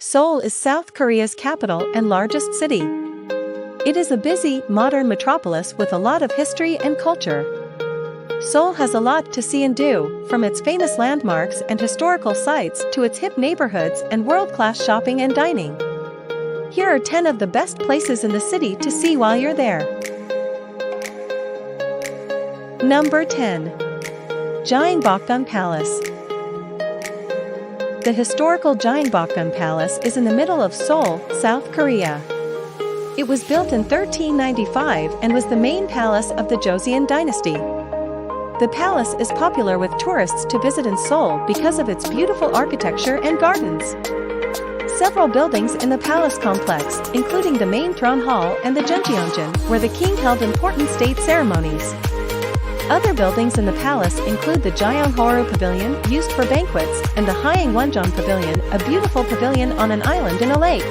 Seoul is South Korea's capital and largest city. It is a busy, modern metropolis with a lot of history and culture. Seoul has a lot to see and do, from its famous landmarks and historical sites to its hip neighborhoods and world-class shopping and dining. Here are 10 of the best places in the city to see while you're there. Number 10. Gyeongbokgung Palace. The historical Gyeongbokgung Palace is in the middle of Seoul, South Korea. It was built in 1395 and was the main palace of the Joseon dynasty. The palace is popular with tourists to visit in Seoul because of its beautiful architecture and gardens. Several buildings in the palace complex, including the main throne hall and the Changdeokgung, where the king held important state ceremonies. Other buildings in the palace include the Gyeongbokgung Pavilion, used for banquets, and the Hyeongwonjeon Pavilion, a beautiful pavilion on an island in a lake.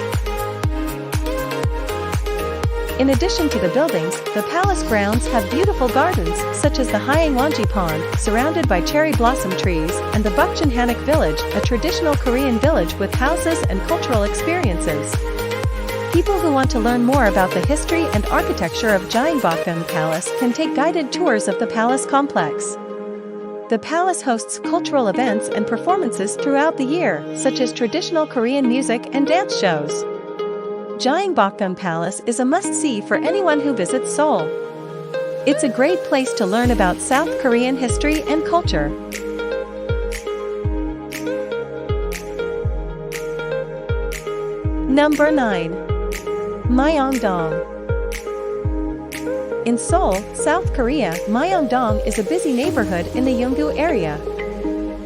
In addition to the buildings, the palace grounds have beautiful gardens, such as the Hyeongwonjeon Pond, surrounded by cherry blossom trees, and the Bukchon Hanok village, a traditional Korean village with houses and cultural experiences. People who want to learn more about the history and architecture of Gyeongbokgung Palace can take guided tours of the palace complex. The palace hosts cultural events and performances throughout the year, such as traditional Korean music and dance shows. Gyeongbokgung Palace is a must-see for anyone who visits Seoul. It's a great place to learn about South Korean history and culture. Number 9. Myeongdong. In Seoul, South Korea, Myeongdong is a busy neighborhood in the Yeonggu area.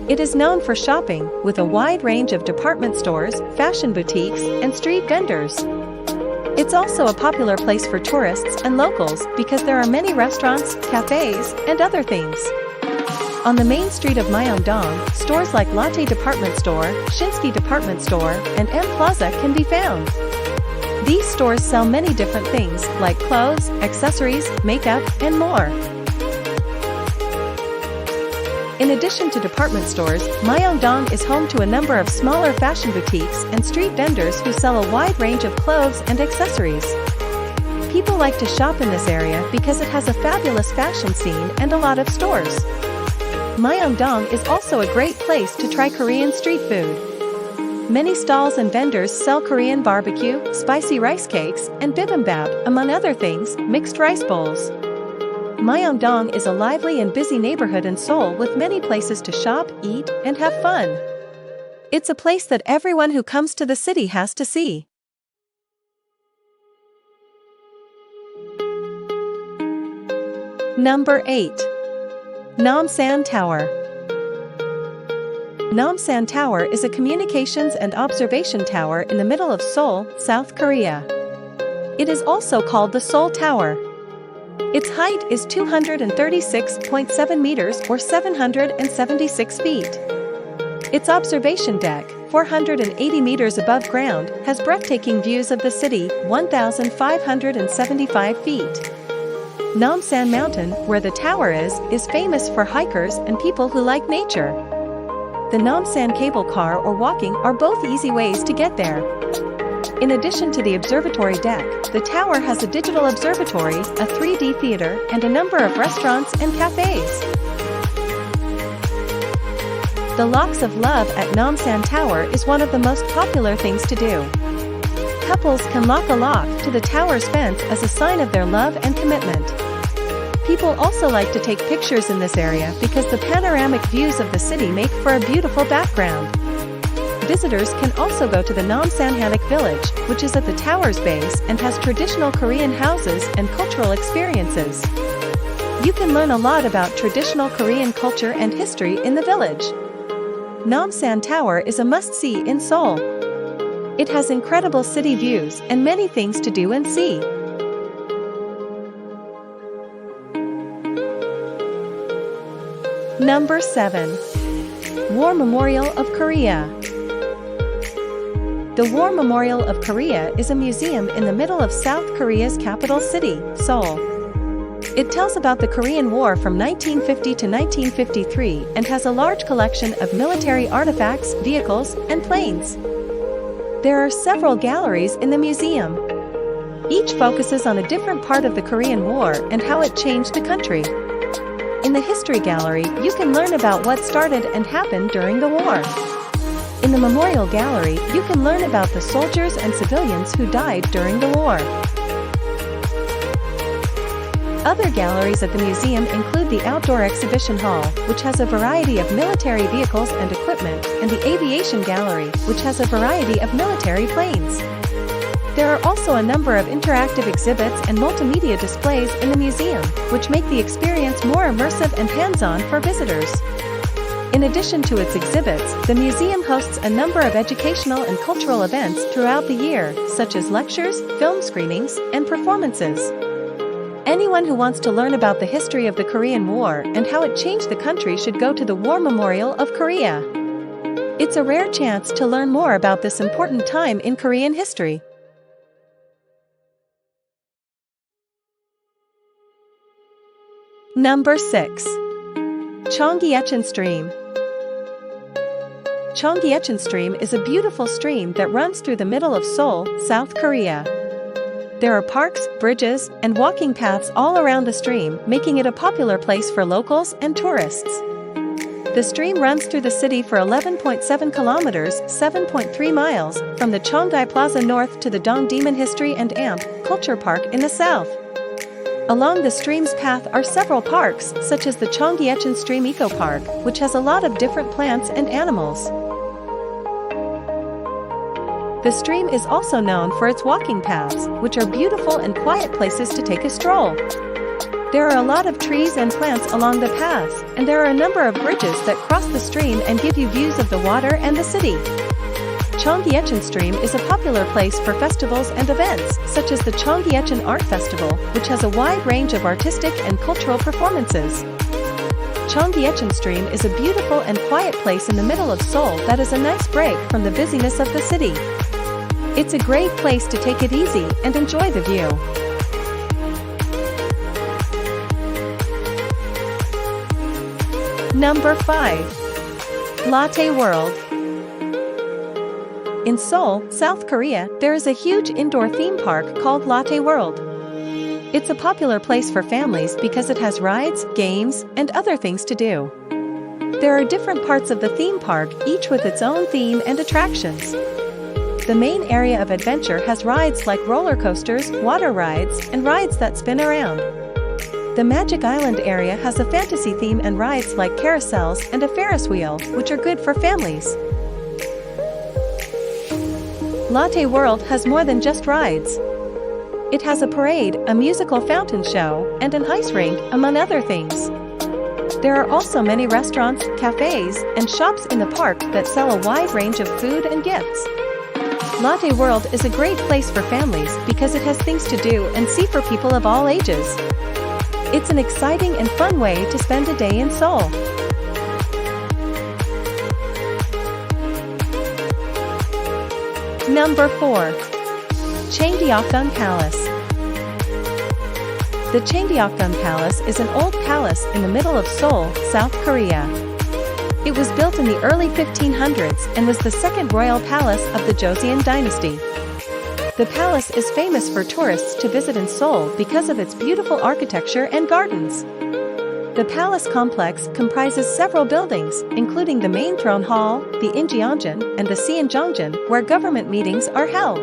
It is known for shopping, with a wide range of department stores, fashion boutiques, and street vendors. It's also a popular place for tourists and locals because there are many restaurants, cafes, and other things. On the main street of Myeongdong, stores like Lotte Department Store, Shinsky Department Store, and M Plaza can be found. These stores sell many different things, like clothes, accessories, makeup, and more. In addition to department stores, Myeongdong is home to a number of smaller fashion boutiques and street vendors who sell a wide range of clothes and accessories. People like to shop in this area because it has a fabulous fashion scene and a lot of stores. Myeongdong is also a great place to try Korean street food. Many stalls and vendors sell Korean barbecue, spicy rice cakes, and bibimbap, among other things, mixed rice bowls. Myeongdong is a lively and busy neighborhood in Seoul with many places to shop, eat, and have fun. It's a place that everyone who comes to the city has to see. Number 8. Namsan Tower. Namsan Tower is a communications and observation tower in the middle of Seoul, South Korea. It is also called the Seoul Tower. Its height is 236.7 meters or 776 feet. Its observation deck, 480 meters above ground, has breathtaking views of the city, 1,575 feet. Namsan Mountain, where the tower is famous for hikers and people who like nature. The Namsan cable car or walking are both easy ways to get there. In addition to the observatory deck, the tower has a digital observatory, a 3D theater, and a number of restaurants and cafes. The Locks of Love at Namsan Tower is one of the most popular things to do. Couples can lock a lock to the tower's fence as a sign of their love and commitment. People also like to take pictures in this area because the panoramic views of the city make for a beautiful background. Visitors can also go to the Namsan Hanok village, which is at the tower's base and has traditional Korean houses and cultural experiences. You can learn a lot about traditional Korean culture and history in the village. Namsan Tower is a must-see in Seoul. It has incredible city views and many things to do and see. Number 7. War Memorial of Korea. The War Memorial of Korea is a museum in the middle of South Korea's capital city, Seoul. It tells about the Korean War from 1950 to 1953 and has a large collection of military artifacts, vehicles, and planes. There are several galleries in the museum. Each focuses on a different part of the Korean War and how it changed the country. In the History Gallery, you can learn about what started and happened during the war. In the Memorial Gallery, you can learn about the soldiers and civilians who died during the war. Other galleries at the museum include the Outdoor Exhibition Hall, which has a variety of military vehicles and equipment, and the Aviation Gallery, which has a variety of military planes. There are also a number of interactive exhibits and multimedia displays in the museum, which make the experience more immersive and hands-on for visitors. In addition to its exhibits, the museum hosts a number of educational and cultural events throughout the year, such as lectures, film screenings, and performances. Anyone who wants to learn about the history of the Korean War and how it changed the country should go to the War Memorial of Korea. It's a rare chance to learn more about this important time in Korean history. Number 6. Cheonggyecheon Stream. Cheonggyecheon Stream is a beautiful stream that runs through the middle of Seoul, South Korea. There are parks, bridges, and walking paths all around the stream, making it a popular place for locals and tourists. The stream runs through the city for 11.7 kilometers, 7.3 miles, from the Cheonggyecheon Plaza north to the Dongdaemun History and Amp Culture Park in the south. Along the stream's path are several parks, such as the Cheonggyecheon Stream Eco Park, which has a lot of different plants and animals. The stream is also known for its walking paths, which are beautiful and quiet places to take a stroll. There are a lot of trees and plants along the paths, and there are a number of bridges that cross the stream and give you views of the water and the city. Cheonggyecheon Stream is a popular place for festivals and events, such as the Cheonggyecheon Art Festival, which has a wide range of artistic and cultural performances. Cheonggyecheon Stream is a beautiful and quiet place in the middle of Seoul that is a nice break from the busyness of the city. It's a great place to take it easy and enjoy the view. Number 5. Lotte World. In Seoul, South Korea, there is a huge indoor theme park called Lotte World. It's a popular place for families because it has rides, games, and other things to do. There are different parts of the theme park, each with its own theme and attractions. The main area of adventure has rides like roller coasters, water rides, and rides that spin around. The Magic Island area has a fantasy theme and rides like carousels and a Ferris wheel, which are good for families. Lotte World has more than just rides. It has a parade, a musical fountain show, and an ice rink, among other things. There are also many restaurants, cafes, and shops in the park that sell a wide range of food and gifts. Lotte World is a great place for families because it has things to do and see for people of all ages. It's an exciting and fun way to spend a day in Seoul. Number 4. Changdeokgung Palace. The Changdeokgung Palace is an old palace in the middle of Seoul, South Korea. It was built in the early 1500s and was the second royal palace of the Joseon dynasty. The palace is famous for tourists to visit in Seoul because of its beautiful architecture and gardens. The palace complex comprises several buildings, including the main throne hall, the Injeonjeon, and the Seonjeonjeon, where government meetings are held.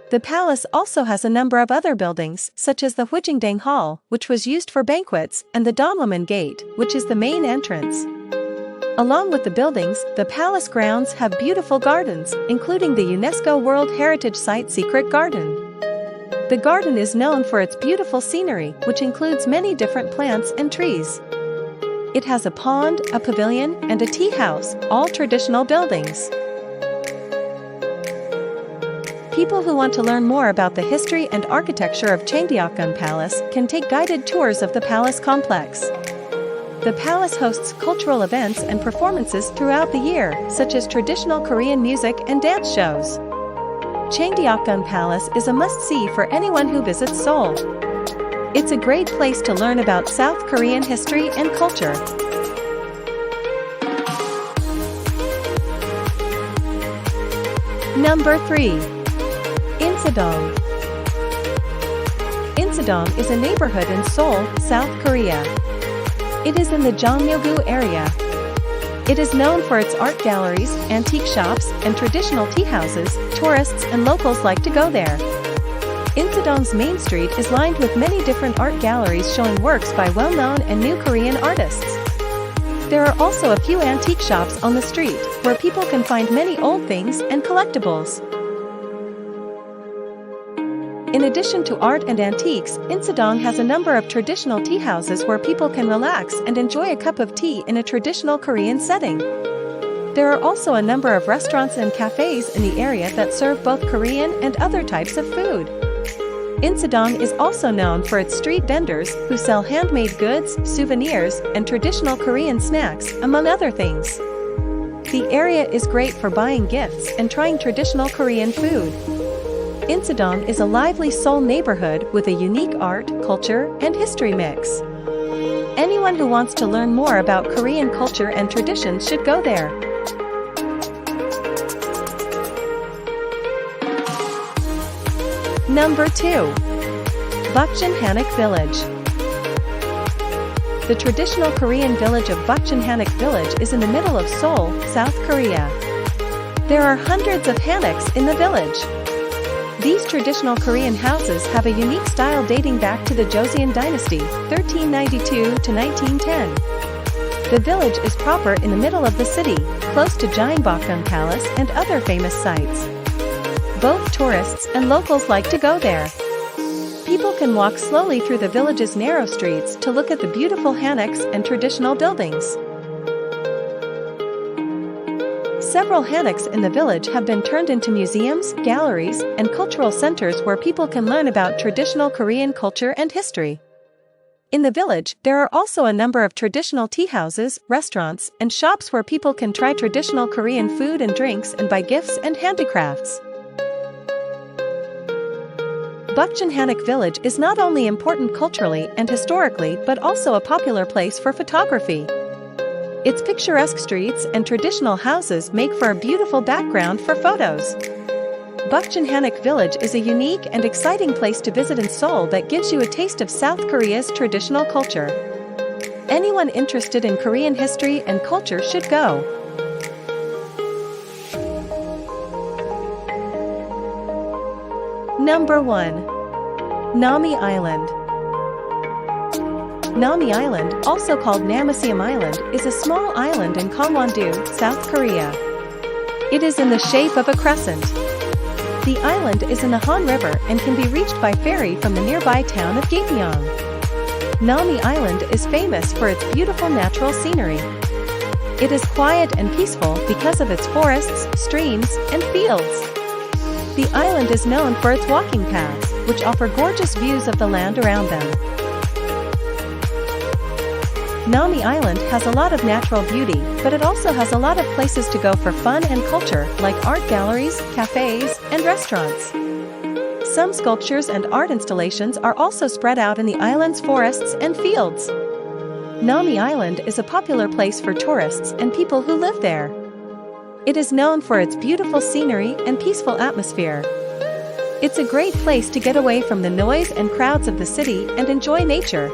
The palace also has a number of other buildings, such as the Hwijingdang Hall, which was used for banquets, and the Dongdaemun Gate, which is the main entrance. Along with the buildings, the palace grounds have beautiful gardens, including the UNESCO World Heritage Site Secret Garden. The garden is known for its beautiful scenery, which includes many different plants and trees. It has a pond, a pavilion, and a tea house, all traditional buildings. People who want to learn more about the history and architecture of Changdeokgung Palace can take guided tours of the palace complex. The palace hosts cultural events and performances throughout the year, such as traditional Korean music and dance shows. Changdeokgung Palace is a must-see for anyone who visits Seoul. It's a great place to learn about South Korean history and culture. Number 3. Insadong. Insadong is a neighborhood in Seoul, South Korea. It is in the Gyeongbokgung area. It is known for its art galleries, antique shops, and traditional tea houses. Tourists and locals like to go there. Insadong's main street is lined with many different art galleries showing works by well-known and new Korean artists. There are also a few antique shops on the street, where people can find many old things and collectibles. In addition to art and antiques, Insadong has a number of traditional tea houses where people can relax and enjoy a cup of tea in a traditional Korean setting. There are also a number of restaurants and cafes in the area that serve both Korean and other types of food. Insadong is also known for its street vendors who sell handmade goods, souvenirs, and traditional Korean snacks, among other things. The area is great for buying gifts and trying traditional Korean food. Insadong is a lively Seoul neighborhood with a unique art, culture, and history mix. Anyone who wants to learn more about Korean culture and traditions should go there. Number 2. Bukchon Hanok Village. The traditional Korean village of Bukchon Hanok Village is in the middle of Seoul, South Korea. There are hundreds of hanoks in the village. These traditional Korean houses have a unique style dating back to the Joseon dynasty, 1392 to 1910. The village is proper in the middle of the city, close to Gyeongbokgung Palace and other famous sites. Both tourists and locals like to go there. People can walk slowly through the village's narrow streets to look at the beautiful hanoks and traditional buildings. Several hanoks in the village have been turned into museums, galleries, and cultural centers where people can learn about traditional Korean culture and history. In the village, there are also a number of traditional tea houses, restaurants, and shops where people can try traditional Korean food and drinks and buy gifts and handicrafts. Bukchon Hanok Village is not only important culturally and historically but also a popular place for photography. Its picturesque streets and traditional houses make for a beautiful background for photos. Bukchon Hanok Village is a unique and exciting place to visit in Seoul that gives you a taste of South Korea's traditional culture. Anyone interested in Korean history and culture should go. Number 1. Nami Island. Nami Island, also called Namsan Island, is a small island in Gyeongwon-do, South Korea. It is in the shape of a crescent. The island is in the Han River and can be reached by ferry from the nearby town of Gyeongbokgung. Nami Island is famous for its beautiful natural scenery. It is quiet and peaceful because of its forests, streams, and fields. The island is known for its walking paths, which offer gorgeous views of the land around them. Nami Island has a lot of natural beauty, but it also has a lot of places to go for fun and culture, like art galleries, cafes, and restaurants. Some sculptures and art installations are also spread out in the island's forests and fields. Nami Island is a popular place for tourists and people who live there. It is known for its beautiful scenery and peaceful atmosphere. It's a great place to get away from the noise and crowds of the city and enjoy nature.